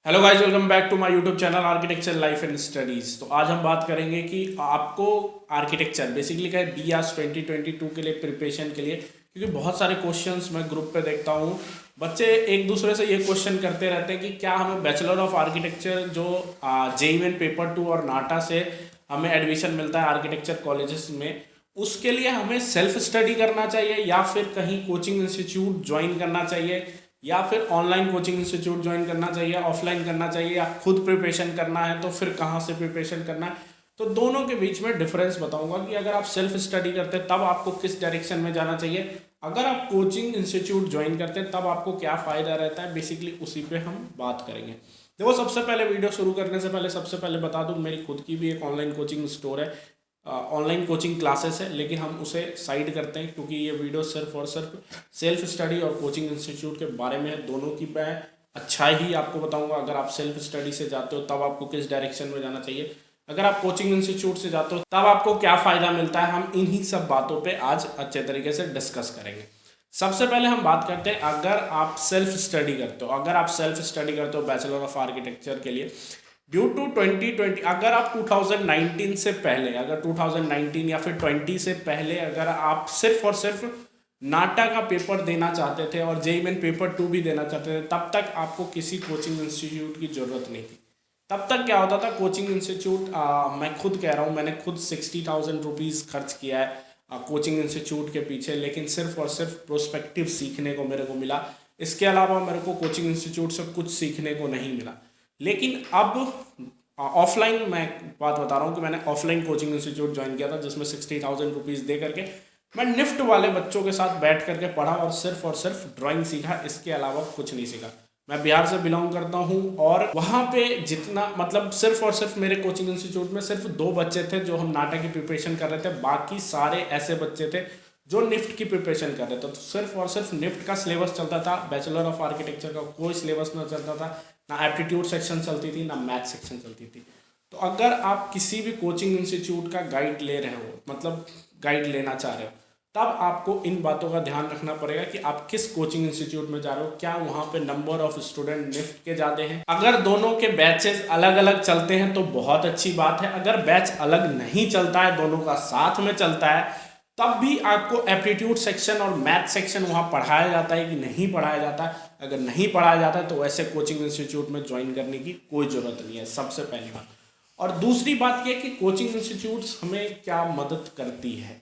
Hello guys, welcome back to my YouTube channel architecture life and studies. तो आज हम बात करेंगे कि आपको आर्किटेक्चर बेसिकली क्या है BIAS 2022 के लिए प्रिपरेशन के लिए, क्योंकि बहुत सारे क्वेश्चंस मैं ग्रुप पे देखता हूँ। बच्चे एक दूसरे से ये क्वेश्चन करते रहते हैं कि क्या हमें बैचलर ऑफ आर्किटेक्चर जो JEE मेन पेपर 2 और नाटा से हमें एडमिशन मिलता है आर्किटेक्चर कॉलेजेस में, उसके लिए हमें सेल्फ स्टडी करना चाहिए या फिर कहीं कोचिंग इंस्टीट्यूट ज्वाइन करना चाहिए या फिर ऑनलाइन कोचिंग इंस्टीट्यूट ज्वाइन करना चाहिए, ऑफलाइन करना चाहिए, या खुद प्रिपरेशन करना है तो फिर कहाँ से प्रिपरेशन करना है। तो दोनों के बीच में डिफरेंस बताऊंगा कि अगर आप सेल्फ स्टडी करते हैं तब आपको किस डायरेक्शन में जाना चाहिए, अगर आप कोचिंग इंस्टीट्यूट ज्वाइन करते हैं तब आपको क्या फ़ायदा रहता है। बेसिकली उसी पे हम बात करेंगे। देखो, सबसे पहले वीडियो शुरू करने से पहले सबसे पहले बता दूं, मेरी खुद की भी एक ऑनलाइन कोचिंग स्टोर है, ऑनलाइन कोचिंग क्लासेस है, लेकिन हम उसे साइड करते हैं क्योंकि ये वीडियो सिर्फ और सिर्फ सेल्फ स्टडी और कोचिंग इंस्टीट्यूट के बारे में है। दोनों की मैं अच्छा ही आपको बताऊंगा। अगर आप सेल्फ स्टडी से जाते हो तब आपको किस डायरेक्शन में जाना चाहिए, अगर आप कोचिंग इंस्टीट्यूट से जाते हो तब आपको क्या फ़ायदा मिलता है, हम इन्हीं सब बातों पे आज अच्छे तरीके से डिस्कस करेंगे। सबसे पहले हम बात करते हैं, अगर आप सेल्फ स्टडी करते हो, बैचलर ऑफ आर्किटेक्चर के लिए ड्यू टू 2020, अगर आप 2019 से पहले, अगर 2019 या फिर 20 से पहले अगर आप सिर्फ और सिर्फ नाटा का पेपर देना चाहते थे और JEE मेन पेपर 2 भी देना चाहते थे, तब तक आपको किसी कोचिंग इंस्टीट्यूट की ज़रूरत नहीं थी। तब तक क्या होता था, कोचिंग इंस्टीट्यूट, मैं खुद कह रहा हूँ, मैंने खुद 60,000 रुपीज़ खर्च किया है कोचिंग इंस्टीट्यूट के पीछे, लेकिन सिर्फ और सिर्फ प्रोस्पेक्टिव सीखने को मेरे को मिला। इसके अलावा मेरे को कोचिंग इंस्टीट्यूट से कुछ सीखने को नहीं मिला। लेकिन अब ऑफलाइन मैं बात बता रहा हूँ कि मैंने ऑफलाइन कोचिंग इंस्टीट्यूट ज्वाइन किया था, जिसमें 60,000 रुपीज़ दे करके मैं निफ्ट वाले बच्चों के साथ बैठ करके पढ़ा और सिर्फ ड्राइंग सीखा। इसके अलावा कुछ नहीं सीखा। मैं बिहार से बिलोंग करता हूँ और वहाँ पे जितना, मतलब सिर्फ और सिर्फ मेरे कोचिंग इंस्टीट्यूट में सिर्फ 2 बच्चे थे जो हम नाटक की प्रिपरेशन कर रहे थे, बाकी सारे ऐसे बच्चे थे जो निफ्ट की प्रिपरेशन कर रहे थे। तो सिर्फ और सिर्फ निफ्ट का सिलेबस चलता था, बैचलर ऑफ आर्किटेक्चर का कोई सिलेबस ना चलता था, ना एप्टीट्यूड सेक्शन चलती थी, ना मैथ सेक्शन चलती थी। तो अगर आप किसी भी कोचिंग इंस्टीट्यूट का गाइड ले रहे हो, मतलब गाइड लेना चाह रहे हो, तब आपको इन बातों का ध्यान रखना पड़ेगा कि आप किस कोचिंग इंस्टीट्यूट में जा रहे हो। क्या वहाँ पे नंबर ऑफ स्टूडेंट निफ्ट के ज़्यादा हैं? अगर दोनों के बैचेस अलग अलग चलते हैं तो बहुत अच्छी बात है। अगर बैच अलग नहीं चलता है, दोनों का साथ में चलता है, तब भी आपको एप्टीट्यूड सेक्शन और मैथ सेक्शन वहाँ पढ़ाया जाता है कि नहीं पढ़ाया जाता है। अगर नहीं पढ़ाया जाता है तो ऐसे कोचिंग इंस्टीट्यूट में ज्वाइन करने की कोई ज़रूरत नहीं है, सबसे पहली बात। और दूसरी बात यह कि कोचिंग इंस्टीट्यूट्स हमें क्या मदद करती है।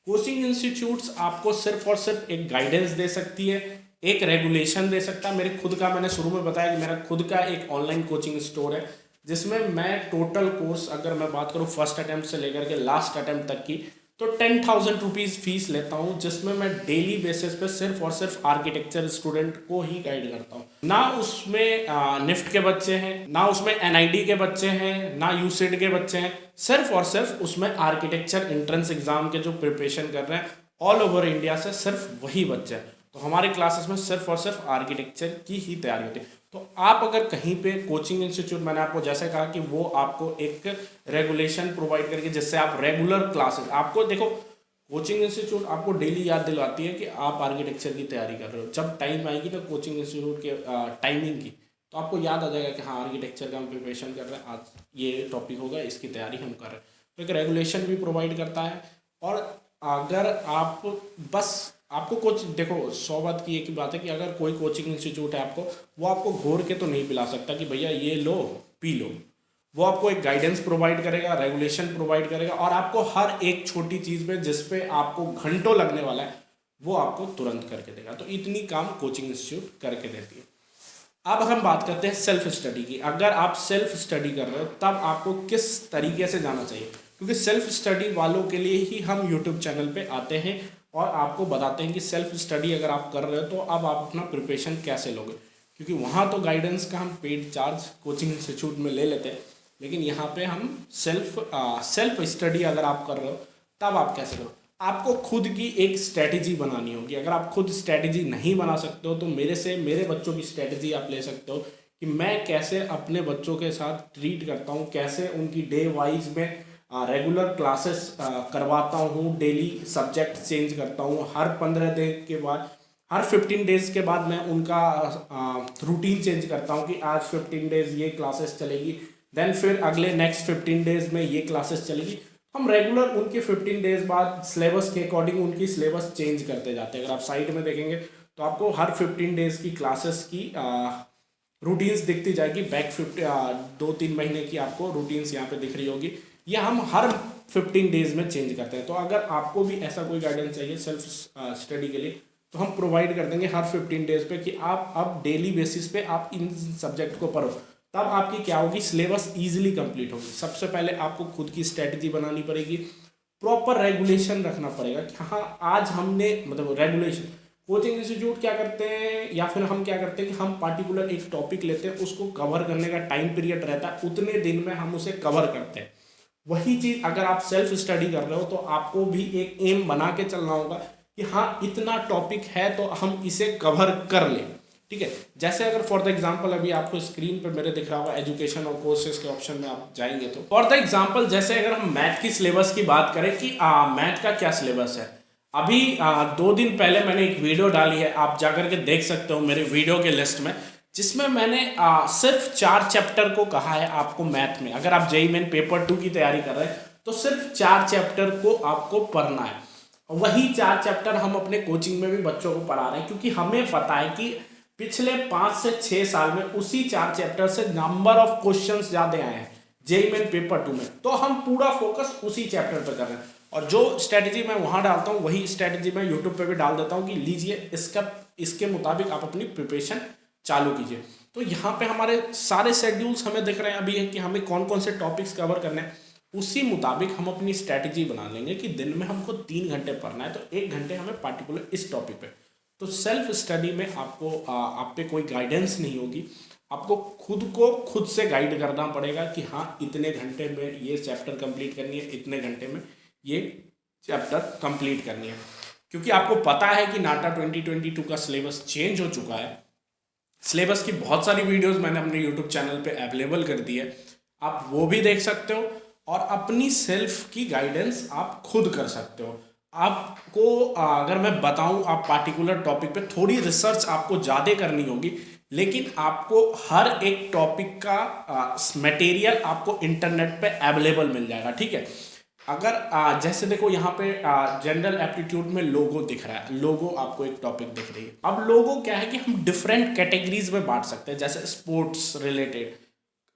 कोचिंग इंस्टीट्यूट्स आपको सिर्फ और सिर्फ एक गाइडेंस दे सकती है, एक रेगुलेशन दे सकता है। मेरे खुद का, मैंने शुरू में बताया कि मेरा खुद का एक ऑनलाइन कोचिंग स्टोर है, जिसमें मैं टोटल कोर्स, अगर मैं बात करूँ फर्स्ट अटैम्प्ट से लेकर के लास्ट अटैम्प्ट तक की, तो 10,000 रुपीज़ फीस लेता हूँ, जिसमें मैं डेली बेसिस पे सिर्फ और सिर्फ आर्किटेक्चर स्टूडेंट को ही गाइड करता हूँ। ना उसमें निफ्ट के बच्चे हैं, ना उसमें NID के बच्चे हैं, ना यूसिड के बच्चे हैं। सिर्फ और सिर्फ उसमें आर्किटेक्चर एंट्रेंस एग्जाम के जो प्रिपरेशन कर रहे हैं ऑल ओवर इंडिया से सिर्फ वही बच्चे हैं। तो हमारे क्लासेस में सिर्फ और सिर्फ आर्किटेक्चर की ही तैयारी होती है। तो आप अगर कहीं पे कोचिंग इंस्टीट्यूट, मैंने आपको जैसे कहा कि वो आपको एक रेगुलेशन प्रोवाइड करके, जिससे आप रेगुलर क्लासेस, आपको देखो, कोचिंग इंस्टीट्यूट आपको डेली याद दिलाती है कि आप आर्किटेक्चर की तैयारी कर रहे हो। जब टाइम आएगी ना कोचिंग इंस्टीट्यूट के टाइमिंग की, तो आपको याद आ जाएगा कि हाँ, आर्किटेक्चर का हम प्रिपरेशन कर रहे हैं, आज ये टॉपिक होगा, इसकी तैयारी हम कर रहे हैं। तो एक रेगुलेशन भी प्रोवाइड करता है। और अगर आप बस, आपको कुछ देखो, 100 बात की एक ही बात है कि अगर कोई कोचिंग इंस्टीट्यूट है आपको, वो आपको घोर के तो नहीं पिला सकता कि भैया ये लो पी लो। वो आपको एक गाइडेंस प्रोवाइड करेगा, रेगुलेशन प्रोवाइड करेगा, और आपको हर एक छोटी चीज़ पे जिस पे आपको घंटों लगने वाला है, वो आपको तुरंत करके देगा। तो इतनी काम कोचिंग इंस्टीट्यूट करके देती है। अब हम बात करते हैं सेल्फ स्टडी की। अगर आप सेल्फ स्टडी कर रहे हो तब आपको किस तरीके से जाना चाहिए, क्योंकि सेल्फ स्टडी वालों के लिए ही हम यूट्यूब चैनल पे आते हैं और आपको बताते हैं कि सेल्फ स्टडी अगर आप कर रहे हो तो अब आप अपना प्रिपरेशन कैसे लोगे। क्योंकि वहाँ तो गाइडेंस का हम पेड चार्ज कोचिंग इंस्टीट्यूट में ले लेते हैं, लेकिन यहाँ पे हम सेल्फ स्टडी अगर आप कर रहे हो तब आप कैसे करो। आपको खुद की एक स्ट्रैटेजी बनानी होगी। अगर आप खुद स्ट्रैटेजी नहीं बना सकते हो तो मेरे बच्चों की स्ट्रैटेजी आप ले सकते हो कि मैं कैसे अपने बच्चों के साथ ट्रीट करता हूँ, कैसे उनकी डे वाइज में रेगुलर क्लासेस करवाता हूँ, डेली सब्जेक्ट चेंज करता हूँ, हर 15 दिन के बाद हर 15 डेज़ के बाद मैं उनका रूटीन चेंज करता हूँ कि आज 15 डेज़ ये क्लासेस चलेगी, देन फिर अगले नेक्स्ट 15 डेज़ में ये क्लासेस चलेगी। हम रेगुलर उनके 15 डेज़ बाद सिलेबस के अकॉर्डिंग उनकी सिलेबस चेंज करते जाते हैं। अगर आप साइट में देखेंगे तो आपको हर 15 डेज़ की क्लासेस की रूटीन्स दिखती जाएगी। बैक 2-3 महीने की आपको रूटीन्स यहाँ पे दिख रही होगी। ये हम हर 15 डेज़ में चेंज करते हैं। तो अगर आपको भी ऐसा कोई गाइडेंस चाहिए सेल्फ स्टडी के लिए तो हम प्रोवाइड कर देंगे हर 15 डेज़ पे कि आप अब डेली बेसिस पे आप इन सब्जेक्ट को पढ़ो। तब आपकी क्या होगी, सिलेबस ईजिली कंप्लीट होगी। सबसे पहले आपको खुद की स्ट्रेटजी बनानी पड़ेगी, प्रॉपर रेगुलेशन रखना पड़ेगा कि हाँ आज हमने मतलब रेगुलेशन। कोचिंग इंस्टीट्यूट क्या करते हैं या फिर हम क्या करते हैं कि हम पार्टिकुलर एक टॉपिक लेते हैं, उसको कवर करने का टाइम पीरियड रहता है, उतने दिन में हम उसे कवर करते हैं। वही चीज़ अगर आप सेल्फ स्टडी कर रहे हो तो आपको भी एक एम बना के चलना होगा कि हाँ इतना टॉपिक है तो हम इसे कवर कर लें, ठीक है। जैसे अगर फॉर द एग्जांपल अभी आपको स्क्रीन पर मेरे दिख रहा होगा एजुकेशन और कोर्सेज के ऑप्शन में आप जाएंगे तो फॉर द एग्जांपल जैसे अगर हम मैथ की सिलेबस की बात करें कि मैथ का क्या सिलेबस है, अभी 2 दिन पहले मैंने एक वीडियो डाली है, आप जाकर के देख सकते हो मेरे वीडियो के लिस्ट में, जिसमें मैंने सिर्फ 4 चैप्टर को कहा है आपको मैथ में। अगर आप जेईई मेन पेपर 2 की तैयारी कर रहे हैं तो सिर्फ 4 चैप्टर को आपको पढ़ना है। वही 4 चैप्टर हम अपने कोचिंग में भी बच्चों को पढ़ा रहे हैं, क्योंकि हमें पता है कि पिछले 5 से 6 साल में उसी 4 चैप्टर से नंबर ऑफ क्वेश्चंस ज़्यादा आए हैं जेईई मेन पेपर 2 में। तो हम पूरा फोकस उसी चैप्टर पर कर रहे हैं और जो स्ट्रेटजी मैं वहाँ डालता हूँ वही स्ट्रेटजी मैं यूट्यूब पे भी डाल देता हूँ कि लीजिए इसके मुताबिक आप अपनी प्रिपरेशन चालू कीजिए। तो यहाँ पे हमारे सारे शेड्यूल्स हमें दिख रहे हैं अभी है कि हमें कौन कौन से टॉपिक्स कवर करने हैं। उसी मुताबिक हम अपनी स्ट्रेटजी बना लेंगे कि दिन में हमको 3 घंटे पढ़ना है तो 1 घंटे हमें पार्टिकुलर इस टॉपिक पे। तो सेल्फ स्टडी में आपको आप पे कोई गाइडेंस नहीं होगी, आपको खुद को खुद से गाइड करना पड़ेगा कि हाँ इतने घंटे में ये चैप्टर कंप्लीट करनी है, इतने घंटे में ये चैप्टर कंप्लीट करनी है। क्योंकि आपको पता है कि नाटा 2022 का सिलेबस चेंज हो चुका है। सिलेबस की बहुत सारी वीडियोस मैंने अपने यूट्यूब चैनल पे अवेलेबल कर दी है, आप वो भी देख सकते हो और अपनी सेल्फ की गाइडेंस आप खुद कर सकते हो। आपको अगर मैं बताऊं आप पार्टिकुलर टॉपिक पे थोड़ी रिसर्च आपको ज़्यादा करनी होगी, लेकिन आपको हर एक टॉपिक का मटेरियल आपको इंटरनेट पे अवेलेबल मिल जाएगा, ठीक है। अगर जैसे देखो यहाँ पे जनरल एप्टीट्यूड में लोगो दिख रहा है, लोगो आपको एक टॉपिक दिख रही है। अब लोगो क्या है कि हम डिफरेंट कैटेगरीज में बांट सकते हैं, जैसे sports related,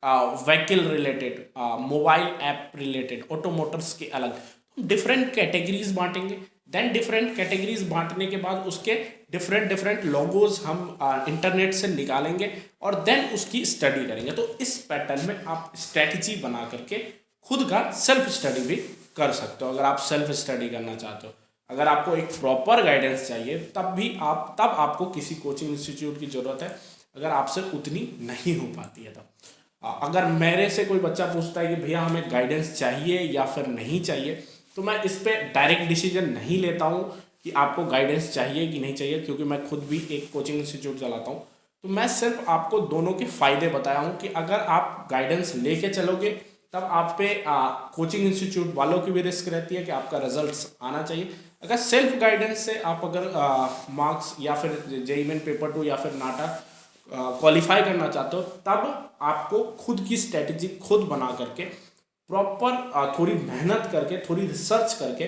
vehicle related, mobile app related, automotors के अलग डिफरेंट कैटेगरीज बांटेंगे। देन डिफरेंट कैटेगरीज बांटने के बाद उसके डिफरेंट लोगोज हम इंटरनेट से निकालेंगे और देन उसकी स्टडी करेंगे। तो इस पैटर्न में आप स्ट्रेटजी बना करके खुद का सेल्फ स्टडी भी कर सकते हो अगर आप सेल्फ स्टडी करना चाहते हो। अगर आपको एक प्रॉपर गाइडेंस चाहिए तब आपको किसी कोचिंग इंस्टीट्यूट की ज़रूरत है, अगर आपसे उतनी नहीं हो पाती है तब। अगर मेरे से कोई बच्चा पूछता है कि भैया हमें गाइडेंस चाहिए या फिर नहीं चाहिए, तो मैं इस पर डायरेक्ट डिसीजन नहीं लेता हूँ कि आपको गाइडेंस चाहिए कि नहीं चाहिए, क्योंकि मैं खुद भी एक कोचिंग इंस्टीट्यूट चलाता हूँ। तो मैं सिर्फ आपको दोनों के फ़ायदे बताया हूँ कि अगर आप गाइडेंस लेके चलोगे तब आप पे कोचिंग इंस्टीट्यूट वालों की भी रिस्क रहती है कि आपका रिजल्ट्स आना चाहिए। अगर सेल्फ गाइडेंस से आप अगर मार्क्स या फिर जेईई मेन पेपर 2 या फिर नाटा क्वालिफाई करना चाहते हो, तब आपको खुद की स्ट्रेटजी खुद बना करके प्रॉपर थोड़ी मेहनत करके थोड़ी रिसर्च करके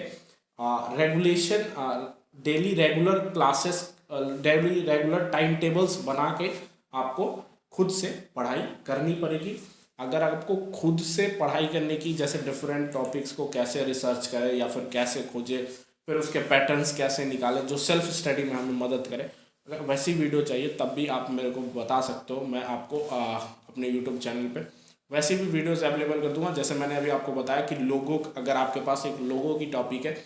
regulation daily regular classes daily regular time tables बना के आपको खुद से पढ़ाई करनी पड़ेगी। अगर आपको खुद से पढ़ाई करने की, जैसे डिफरेंट टॉपिक्स को कैसे रिसर्च करें या फिर कैसे खोजें, फिर उसके पैटर्न्स कैसे निकालें जो सेल्फ स्टडी में हमें मदद करे, अगर वैसी वीडियो चाहिए तब भी आप मेरे को बता सकते हो। मैं आपको अपने यूट्यूब चैनल पे वैसी भी वीडियोस अवेलेबल कर दूंगा। जैसे मैंने अभी आपको बताया कि लोगो, अगर आपके पास एक लोगो की टॉपिक है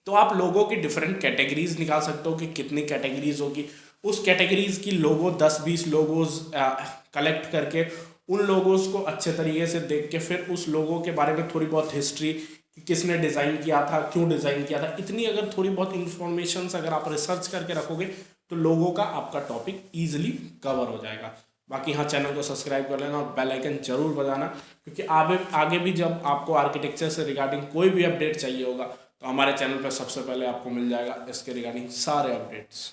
तो आप लोगों की डिफरेंट कैटेगरीज निकाल सकते हो कि कितनी कैटेगरीज होगी। उस कैटेगरीज की लोगो 10-20 लोगोज कलेक्ट करके उन लोगोस को अच्छे तरीके से देख के फिर उस लोगों के बारे में थोड़ी बहुत हिस्ट्री कि किसने डिज़ाइन किया था, क्यों डिज़ाइन किया था, इतनी अगर थोड़ी बहुत इन्फॉर्मेशन अगर आप रिसर्च करके रखोगे तो लोगों का आपका टॉपिक ईजिली कवर हो जाएगा। बाकी हाँ, चैनल को सब्सक्राइब कर लेना और बेल आइकन जरूर बजाना, क्योंकि आगे भी जब आपको आर्किटेक्चर से रिगार्डिंग कोई भी अपडेट चाहिए होगा तो हमारे चैनल पर सबसे पहले आपको मिल जाएगा इसके रिगार्डिंग सारे अपडेट्स।